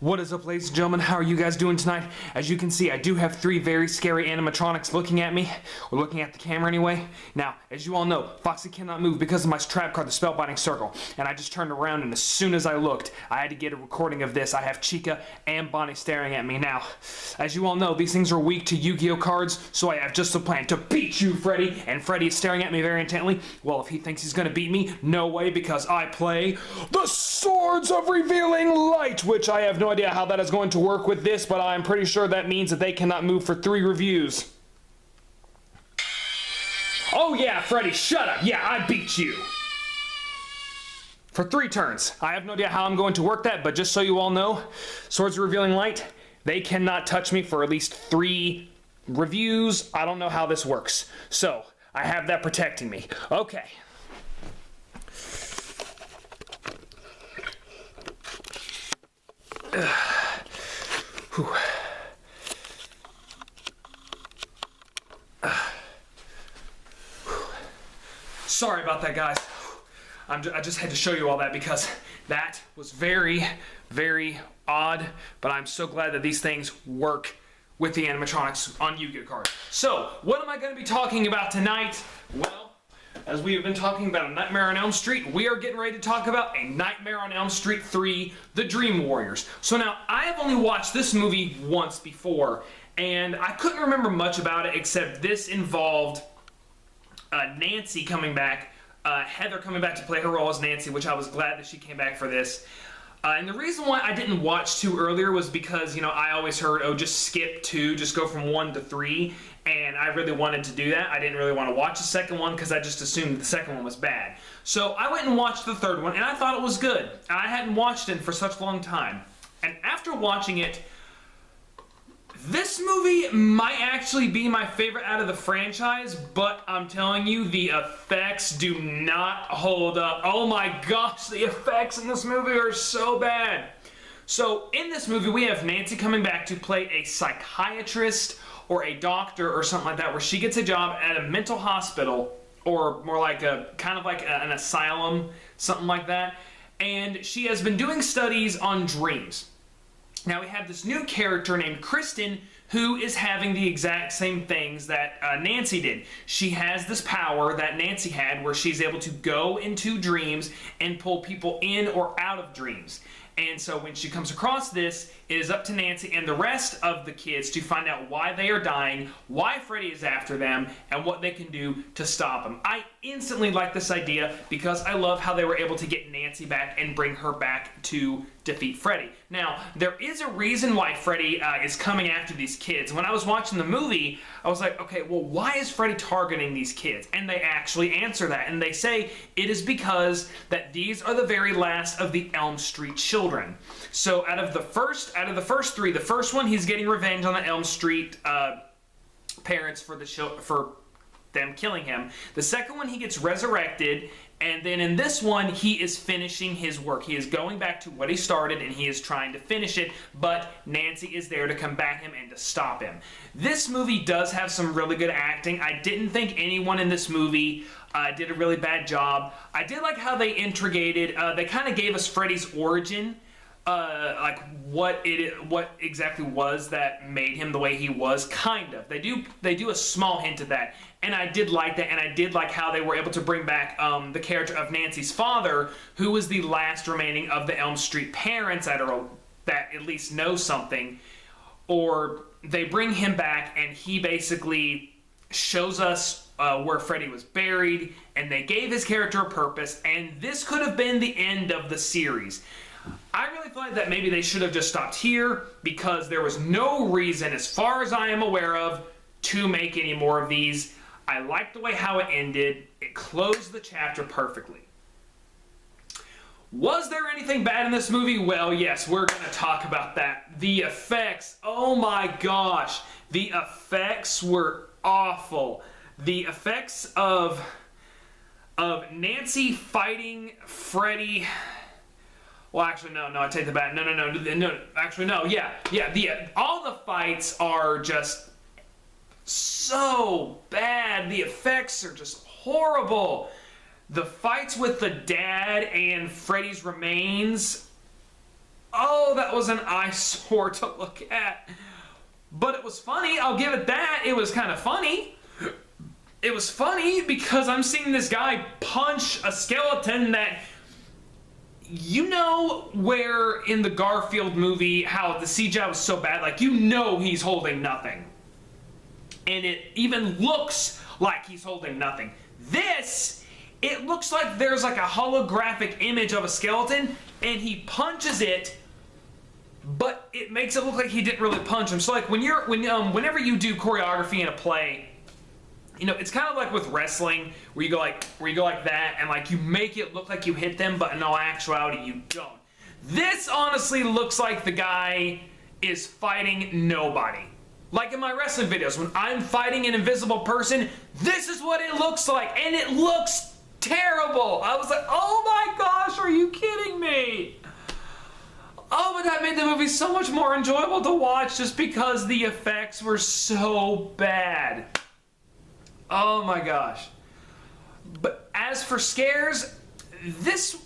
What is up, ladies and gentlemen? How are you guys doing tonight? As you can see, I do have three very scary animatronics looking at me, or looking at the camera anyway. Now, as you all know, Foxy cannot move because of my trap card, the Spellbinding Circle. And I just turned around, and as soon as I looked, I had to get a recording of this. I have Chica and Bonnie staring at me. Now, as you all know, these things are weak to Yu-Gi-Oh cards, so I have just a plan to beat you, Freddy. And Freddy is staring at me very intently. Well, if he thinks he's gonna beat me, no way, because I play the Swords of Revealing Light, which I have no idea how that is going to work with this, but I'm pretty sure that means that they cannot move for 3 reviews. Oh yeah, Freddy, shut up. Yeah, I beat you. For 3 turns. I have no idea how I'm going to work that, but just so you all know, Swords of Revealing Light, they cannot touch me for at least 3 reviews. I don't know how this works. So, I have that protecting me. Okay. Sorry about that, guys. I just had to show you all that because that was very, very odd, but I'm so glad that these things work with the animatronics on Yu-Gi-Oh cards. So, what am I going to be talking about tonight? Well, as we have been talking about A Nightmare on Elm Street, we are getting ready to talk about A Nightmare on Elm Street 3, The Dream Warriors. So now, I have only watched this movie once before, and I couldn't remember much about it except this involved Nancy coming back, Heather coming back to play her role as Nancy, which I was glad that she came back for this. And the reason why I didn't watch 2 earlier was because, you know, I always heard, oh, just skip 2, just go from 1 to 3, and I really wanted to do that. I didn't really want to watch the second one because I just assumed the second one was bad. So I went and watched the third one, and I thought it was good. I hadn't watched it for such a long time. And after watching it, this movie might actually be my favorite out of the franchise, but I'm telling you, the effects do not hold up. Oh my gosh, the effects in this movie are so bad. So, in this movie, we have Nancy coming back to play a psychiatrist or a doctor or something like that, where she gets a job at a mental hospital, or more like a, kind of like an asylum, something like that. And she has been doing studies on dreams. Now we have this new character named Kristen who is having the exact same things that Nancy did. She has this power that Nancy had where she's able to go into dreams and pull people in or out of dreams. And so when she comes across this, it is up to Nancy and the rest of the kids to find out why they are dying, why Freddy is after them, and what they can do to stop him. I instantly like this idea because I love how they were able to get Nancy back and bring her back to defeat Freddy. Now, there is a reason why Freddy is coming after these kids. When I was watching the movie, I was like, okay, well, why is Freddy targeting these kids? And they actually answer that, and they say it is because that these are the very last of the Elm Street children. So out of the first 3, the first one, he's getting revenge on the Elm Street parents for them killing him. The second one, he gets resurrected, and then in this one, he is finishing his work. He is going back to what he started, and he is trying to finish it, but Nancy is there to combat him and to stop him. This movie does have some really good acting. I didn't think anyone in this movie did a really bad job. I did like how they integrated, they kind of gave us Freddy's origin, like what exactly was that made him the way he was, kind of. They do a small hint of that, and I did like that, and I did like how they were able to bring back the character of Nancy's father, who was the last remaining of the Elm Street parents that at least know something, or they bring him back, and he basically shows us where Freddy was buried, and they gave his character a purpose, and this could have been the end of the series. I really feel like that maybe they should have just stopped here because there was no reason, as far as I am aware of, to make any more of these. I liked the way how it ended. It closed the chapter perfectly. Was there anything bad in this movie? Well, yes, we're going to talk about that. The effects, oh my gosh. The effects were awful. The effects of Nancy fighting Freddy. Well, actually, no, I take that back. No. Actually, no. Yeah. All the fights are just so bad. The effects are just horrible. The fights with the dad and Freddy's remains. Oh, that was an eyesore to look at. But it was funny, I'll give it that. It was kind of funny. It was funny because I'm seeing this guy punch a skeleton that, you know, where in the Garfield movie how the CGI was so bad, like, you know he's holding nothing. And it even looks like he's holding nothing. This, it looks like there's like a holographic image of a skeleton and he punches it, but it makes it look like he didn't really punch him. So like whenever you do choreography in a play, you know, it's kind of like with wrestling where you go like that and like you make it look like you hit them, but in all actuality you don't. This honestly looks like the guy is fighting nobody. Like in my wrestling videos, when I'm fighting an invisible person, this is what it looks like, and it looks terrible. I was like, oh my gosh, are you kidding me? Oh, but that made the movie so much more enjoyable to watch just because the effects were so bad. Oh my gosh. But as for scares, this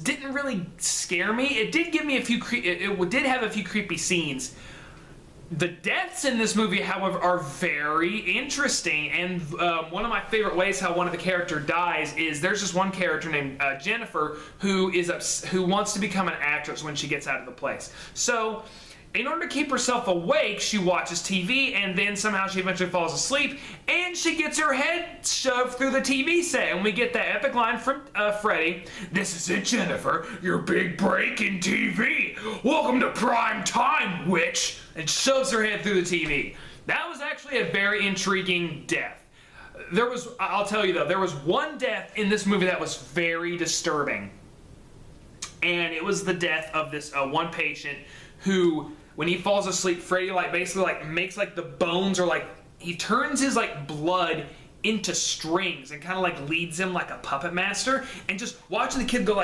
didn't really scare me. It did give me a few it did have a few creepy scenes. The deaths in this movie, however, are very interesting, and one of my favorite ways how one of the characters dies is there's this one character named Jennifer who wants to become an actress when she gets out of the place. So, in order to keep herself awake, she watches TV, and then somehow she eventually falls asleep, and she gets her head shoved through the TV set, and we get that epic line from Freddy. "This is it, Jennifer, your big break in TV. Welcome to prime time, witch," and shoves her head through the TV. That was actually a very intriguing death. I'll tell you though, there was one death in this movie that was very disturbing, and it was the death of this one patient who, when he falls asleep, Freddy basically makes the bones, or he turns his blood into strings and kind of leads him like a puppet master. And just watching the kid go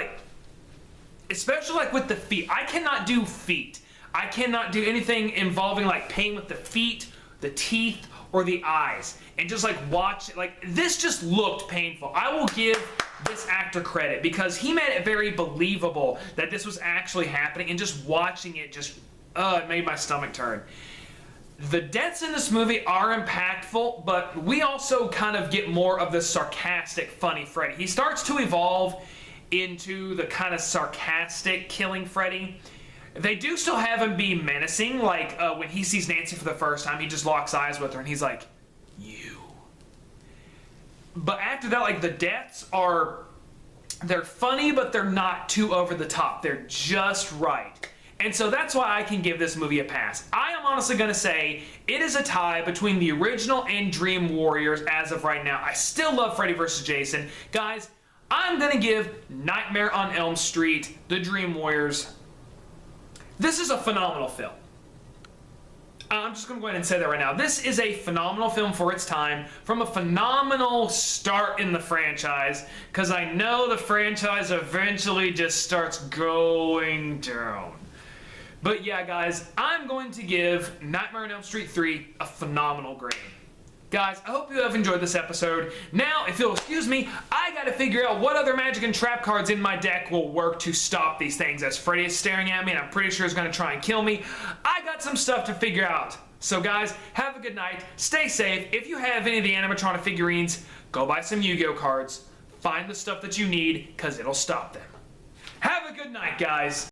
especially with the feet. I cannot do feet. I cannot do anything involving pain with the feet, the teeth, or the eyes. And just watch it, this just looked painful. I will give this actor credit because he made it very believable that this was actually happening, and just watching it just it made my stomach turn. The deaths in this movie are impactful, but we also kind of get more of the sarcastic, funny Freddy. He starts to evolve into the kind of sarcastic killing Freddy. They do still have him be menacing, when he sees Nancy for the first time, he just locks eyes with her and he's like, "You." But after that, the deaths they're funny, but they're not too over the top. They're just right. And so that's why I can give this movie a pass. I am honestly going to say it is a tie between the original and Dream Warriors as of right now. I still love Freddy vs. Jason. Guys, I'm going to give Nightmare on Elm Street, The Dream Warriors. This is a phenomenal film. I'm just going to go ahead and say that right now. This is a phenomenal film for its time, from a phenomenal start in the franchise, because I know the franchise eventually just starts going down. But yeah, guys, I'm going to give Nightmare on Elm Street 3 a phenomenal grade. Guys, I hope you have enjoyed this episode. Now, if you'll excuse me, I gotta figure out what other magic and trap cards in my deck will work to stop these things, as Freddy is staring at me and I'm pretty sure he's gonna try and kill me. I got some stuff to figure out. So guys, have a good night, stay safe. If you have any of the animatronic figurines, go buy some Yu-Gi-Oh cards. Find the stuff that you need, because it'll stop them. Have a good night, guys.